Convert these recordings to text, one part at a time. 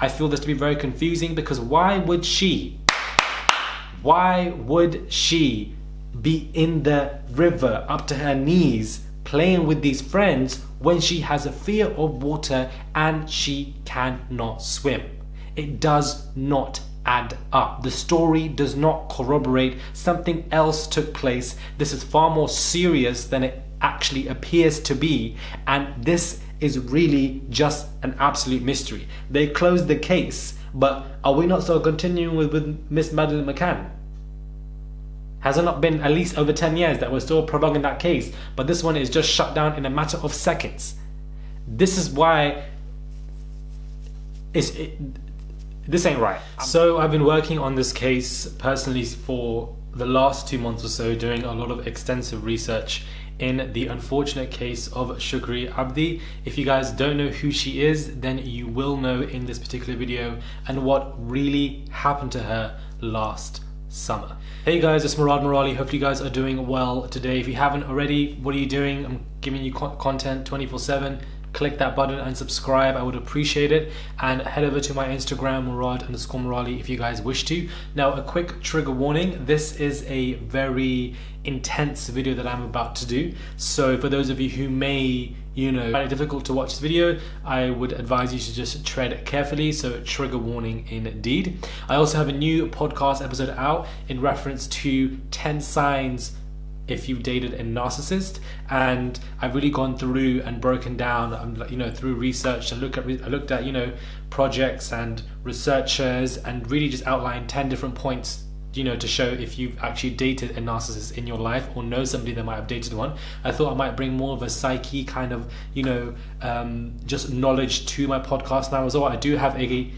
I feel this to be very confusing, because why would she be in the river up to her knees playing with these friends when she has a fear of water and she cannot swim? It does not add up. The story does not corroborate. Something else took place. This is far more serious than it actually appears to be, and this is really just an absolute mystery. They closed the case, but are we not still continuing with Miss Madeleine McCann? Has it not been at least over 10 years that we're still prolonging that case? But this one is just shut down in a matter of seconds. This is why this ain't right. So I've been working on this case personally for the last 2 months or so, doing a lot of extensive research in the unfortunate case of Shukri Abdi. If you guys don't know who she is, then you will know in this particular video, and what really happened to her last summer. Hey guys, it's Murad Murali. Hopefully you guys are doing well today. If you haven't already, what are you doing? I'm giving you content 24/7. Click that button and subscribe. I would appreciate it. And head over to my Instagram, Murad_Murali, if you guys wish to. Now, a quick trigger warning. This is a very intense video that I'm about to do. So for those of you who may, find it difficult to watch this video, I would advise you to just tread carefully. So trigger warning indeed. I also have a new podcast episode out in reference to 10 signs if you've dated a narcissist, and I've really gone through and broken down, through research, and I looked at projects and researchers, and really just outlined 10 different points, to show if you've actually dated a narcissist in your life or know somebody that might have dated one. I thought I might bring more of a psyche kind of, just knowledge to my podcast now as well. I do have a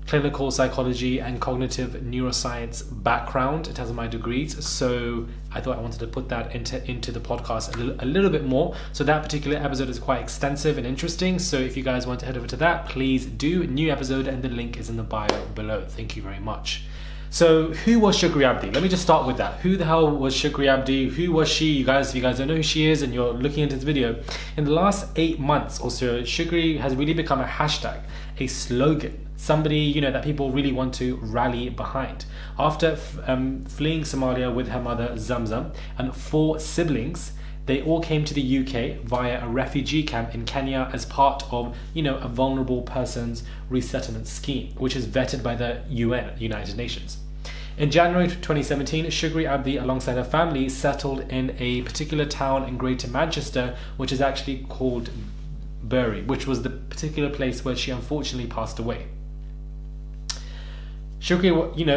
clinical psychology and cognitive neuroscience background in terms of my degrees, so I thought I wanted to put that into the podcast a little bit more. So that particular episode is quite extensive and interesting, so if you guys want to head over to that, please do. A new episode, and the link is in the bio below. Thank you very much. So who was Shukri Abdi? Let me just start with that. Who the hell was Shukri Abdi? Who was she? If you guys don't know who she is and you're looking into this video, in the last 8 months or so, Shukri has really become a hashtag, a slogan, somebody that people really want to rally behind. After fleeing Somalia with her mother Zamzam and 4 siblings, they all came to the UK via a refugee camp in Kenya as part of a vulnerable persons resettlement scheme, which is vetted by the UN, United Nations. In January 2017, Shukri Abdi alongside her family settled in a particular town in Greater Manchester, which is actually called Bury, which was the particular place where she unfortunately passed away. Shukri,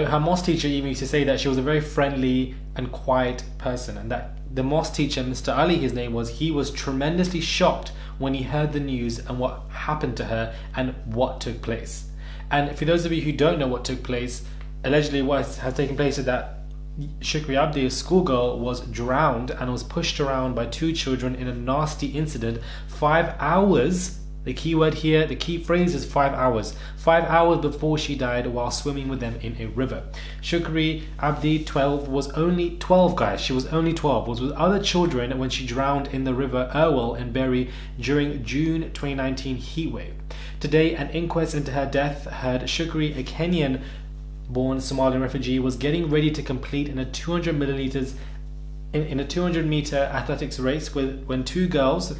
her mosque teacher even used to say that she was a very friendly and quiet person, and that the mosque teacher, Mr. Ali, his name was, he was tremendously shocked when he heard the news and what happened to her and what took place. And for those of you who don't know what took place, allegedly what has taken place is that Shukri Abdi, a schoolgirl, was drowned and was pushed around by 2 children in a nasty incident 5 hours. The key word here, the key phrase is 5 hours. 5 hours before she died while swimming with them in a river. Shukri Abdi, 12, was only 12, guys. She was only 12. Was with other children when she drowned in the river Irwell in Bury during June 2019 heatwave. Today, an inquest into her death heard Shukri, a Kenyan-born Somalian refugee, was getting ready to compete in a 200 milliliters in a 200 meter athletics race when 2 girls,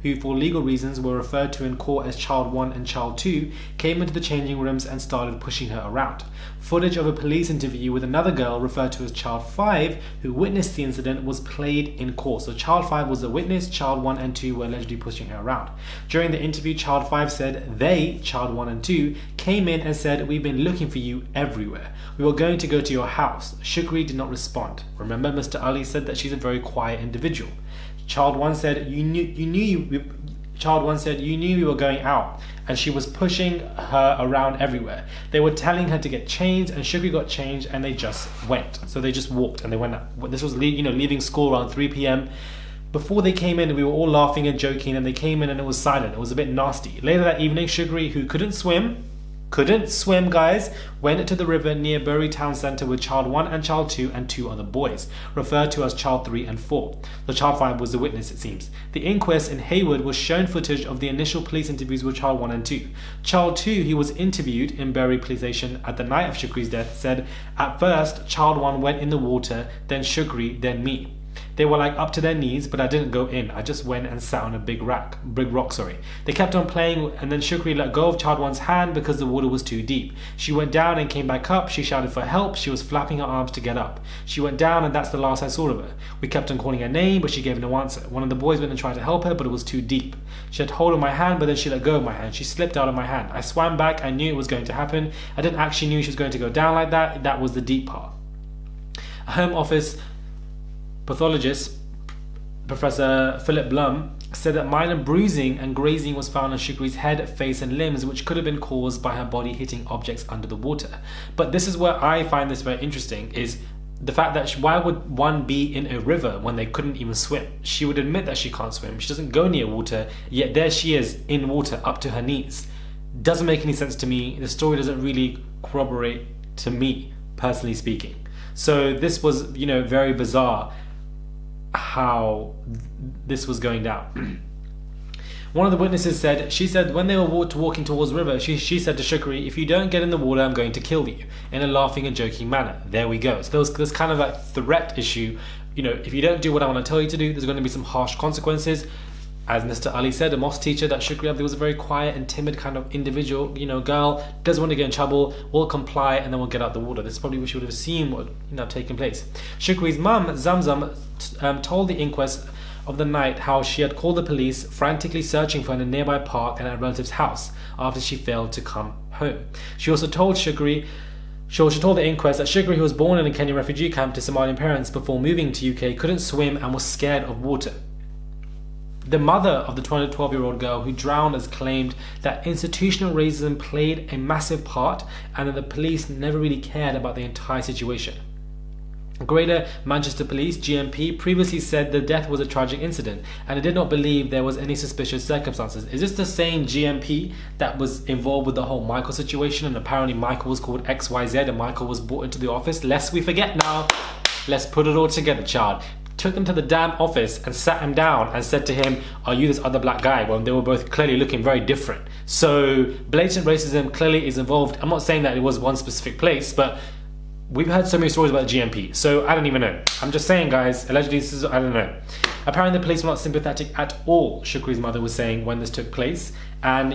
who for legal reasons were referred to in court as Child 1 and Child 2, came into the changing rooms and started pushing her around. Footage of a police interview with another girl referred to as Child 5, who witnessed the incident, was played in court. So Child 5 was the witness, Child 1 and 2 were allegedly pushing her around. During the interview, Child 5 said they, Child 1 and 2, came in and said, "We've been looking for you everywhere. We were going to go to your house." Shukri did not respond. Remember, Mr. Ali said that she's a very quiet individual. Child 1 said, Child 1 said, "You knew we were going out," and she was pushing her around everywhere. They were telling her to get changed, and Shukri got changed, and they just went. So they just walked and they went out. This was leaving school around 3 p.m. Before they came in, we were all laughing and joking, and they came in and it was silent. It was a bit nasty. Later that evening, Shukri, who couldn't swim, couldn't swim, guys, went to the river near Bury Town Centre with child 1 and child 2 and 2 other boys, referred to as child 3 and 4. The child 5 was the witness, it seems. The inquest in Hayward was shown footage of the initial police interviews with child 1 and 2. Child 2, who was interviewed in Bury Police Station at the night of Shukri's death, said, "At first, child 1 went in the water, then Shukri, then me. They were like up to their knees, but I didn't go in. I just went and sat on a big rock. They kept on playing, and then Shukri let go of child 1's hand because the water was too deep. She went down and came back up. She shouted for help. She was flapping her arms to get up. She went down, and that's the last I saw of her. We kept on calling her name, but she gave no answer. One of the boys went and tried to help her, but it was too deep. She had hold of my hand, but then she let go of my hand. She slipped out of my hand. I swam back. I knew it was going to happen. I didn't actually knew she was going to go down like that. That was the deep part." A Home Office pathologist, Professor Philip Blum, said that minor bruising and grazing was found on Shukri's head, face and limbs, which could have been caused by her body hitting objects under the water. But this is where I find this very interesting, is the fact that why would one be in a river when they couldn't even swim? She would admit that she can't swim. She doesn't go near water, yet there she is in water up to her knees. Doesn't make any sense to me. The story doesn't really corroborate to me, personally speaking. So this was, very bizarre how this was going down. One of the witnesses said, she said when they were walking towards the river, she said to Shukri, "If you don't get in the water, I'm going to kill you," in a laughing and joking manner. There we go. So there's kind of a threat issue. If you don't do what I want to tell you to do, there's going to be some harsh consequences. As Mr. Ali said, a mosque teacher, that Shukri Abdi was a very quiet and timid kind of individual, girl, doesn't want to get in trouble, will comply, and then will get out the water. This is probably what she would have seen would have taken place. Shukri's mum, Zamzam, told the inquest of the night how she had called the police, frantically searching for her in a nearby park and at a relative's house after she failed to come home. She also told the inquest that Shukri, who was born in a Kenyan refugee camp to Somalian parents before moving to UK, couldn't swim and was scared of water. The mother of the 12-year-old girl who drowned has claimed that institutional racism played a massive part and that the police never really cared about the entire situation. Greater Manchester Police, GMP, previously said the death was a tragic incident and it did not believe there was any suspicious circumstances. Is this the same GMP that was involved with the whole Michael situation, and apparently Michael was called XYZ and Michael was brought into the office? Lest we forget now. Let's put it all together, child. Took him to the damn office and sat him down and said to him, "Are you this other black guy?" Well, they were both clearly looking very different. So blatant racism clearly is involved. I'm not saying that it was one specific place, but we've heard so many stories about GMP, so I don't even know. I'm just saying, guys, allegedly this is, I don't know. Apparently the police were not sympathetic at all, Shukri's mother was saying when this took place. And,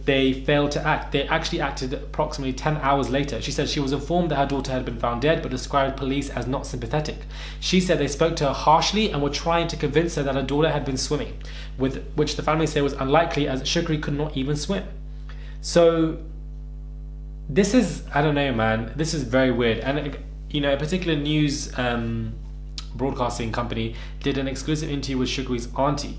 they failed to act. They actually acted approximately 10 hours later. She said she was informed that her daughter had been found dead, but described police as not sympathetic. She said they spoke to her harshly and were trying to convince her that her daughter had been swimming, which the family said was unlikely as Shukri could not even swim. So this is, I don't know, man. This is very weird. And, a particular news broadcasting company did an exclusive interview with Shukri's auntie,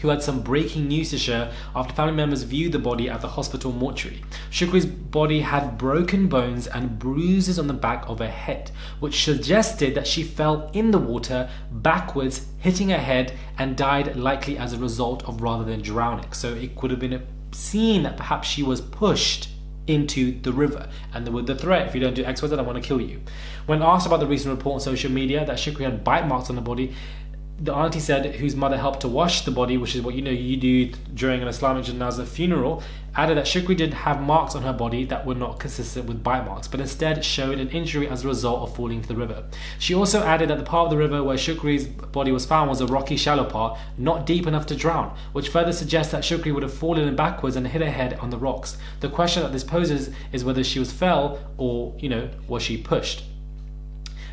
who had some breaking news to share after family members viewed the body at the hospital mortuary. Shukri's body had broken bones and bruises on the back of her head, which suggested that she fell in the water backwards, hitting her head, and died likely as a result of rather than drowning. So it could have been seen that perhaps she was pushed into the river, and with the threat, if you don't do X, Y, Z, I want to kill you. When asked about the recent report on social media that Shukri had bite marks on the body, the auntie said, whose mother helped to wash the body, which is what you do during an Islamic janazah funeral, added that Shukri did have marks on her body that were not consistent with bite marks, but instead showed an injury as a result of falling into the river. She also added that the part of the river where Shukri's body was found was a rocky, shallow part, not deep enough to drown, which further suggests that Shukri would have fallen in backwards and hit her head on the rocks. The question that this poses is whether she fell or, was she pushed?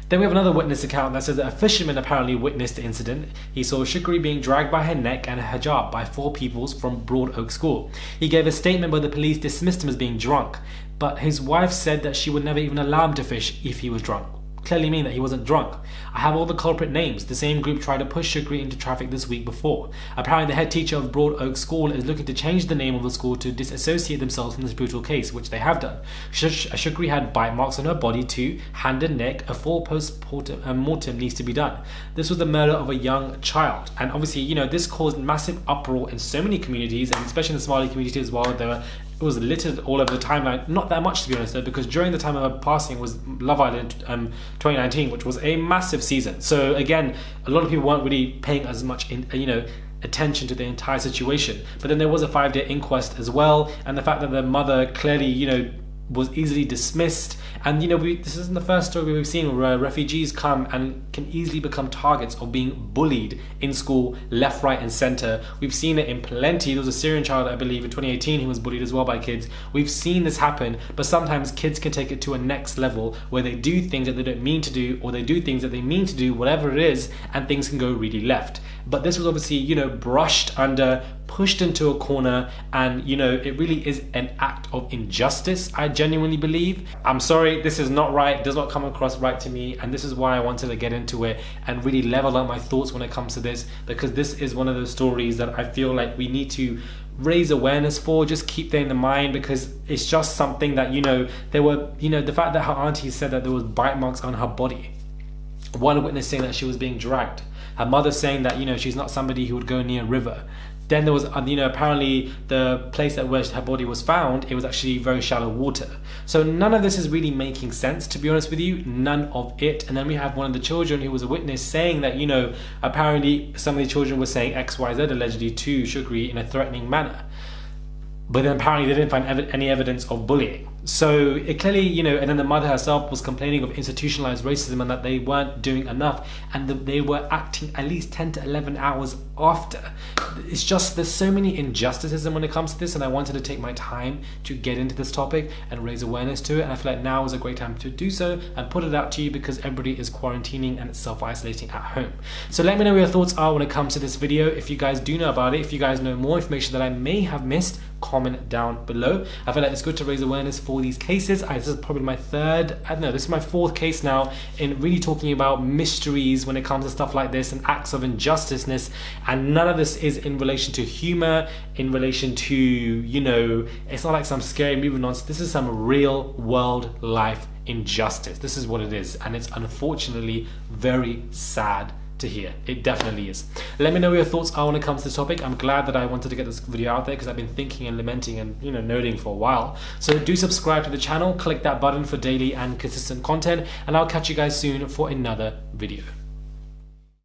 Then we have another witness account that says that a fisherman apparently witnessed the incident. He saw Shukri being dragged by her neck and her hijab by 4 pupils from Broad Oak School. He gave a statement where the police dismissed him as being drunk, but his wife said that she would never even allow him to fish if he was drunk. Clearly mean that he wasn't drunk. I have all the culprit names. The same group tried to push Shukri into traffic this week before. Apparently the head teacher of Broad Oak School is looking to change the name of the school to disassociate themselves from this brutal case, which they have done. Shukri had bite marks on her body too, hand and neck. A full post-mortem needs to be done. This was the murder of a young child. And obviously, this caused massive uproar in so many communities, and especially in the Somali community as well. There were was littered all over the timeline. Not that much, to be honest, though, because during the time of her passing was Love Island 2019, which was a massive season. So again, a lot of people weren't really paying as much attention to the entire situation. But then there was a 5-day inquest as well, and the fact that the mother clearly was easily dismissed. And this isn't the first story we've seen where refugees come and can easily become targets of being bullied in school, left, right and center. We've seen it in plenty. There was a Syrian child, I believe, in 2018 who was bullied as well by kids. We've seen this happen, but sometimes kids can take it to a next level where they do things that they don't mean to do, or they do things that they mean to do, whatever it is, and things can go really left. But this was obviously, brushed under, pushed into a corner, and it really is an act of injustice, I genuinely believe. I'm sorry, this is not right, does not come across right to me, and this is why I wanted to get into it and really level up my thoughts when it comes to this, because this is one of those stories that I feel like we need to raise awareness for. Just keep that in the mind, because it's just something that there were the fact that her auntie said that there was bite marks on her body, one witness saying that she was being dragged, her mother saying that she's not somebody who would go near a river. Then there was apparently the place where her body was found, it was actually very shallow water. So none of this is really making sense, to be honest with you, none of it. And then we have one of the children who was a witness saying that apparently some of the children were saying XYZ allegedly to Shukri in a threatening manner, but then apparently they didn't find any evidence of bullying. So it clearly, and then the mother herself was complaining of institutionalized racism and that they weren't doing enough, and that they were acting at least 10 to 11 hours after. It's just, there's so many injustices when it comes to this, and I wanted to take my time to get into this topic and raise awareness to it. And I feel like now is a great time to do so and put it out to you, because everybody is quarantining and self-isolating at home. So let me know what your thoughts are when it comes to this video. If you guys do know about it, if you guys know more information that I may have missed, comment down below. I feel like it's good to raise awareness for these cases. This is probably my this is my 4th case now in really talking about mysteries when it comes to stuff like this and acts of injusticeness, and none of this is in relation to humor, in relation to it's not like some scary movie nonsense. This is some real world life injustice. This is what it is, and it's unfortunately very sad to hear. It definitely is. Let me know what your thoughts are when it comes to this topic. I'm glad that I wanted to get this video out there, because I've been thinking and lamenting and noting for a while. So do subscribe to the channel, click that button for daily and consistent content, and I'll catch you guys soon for another video.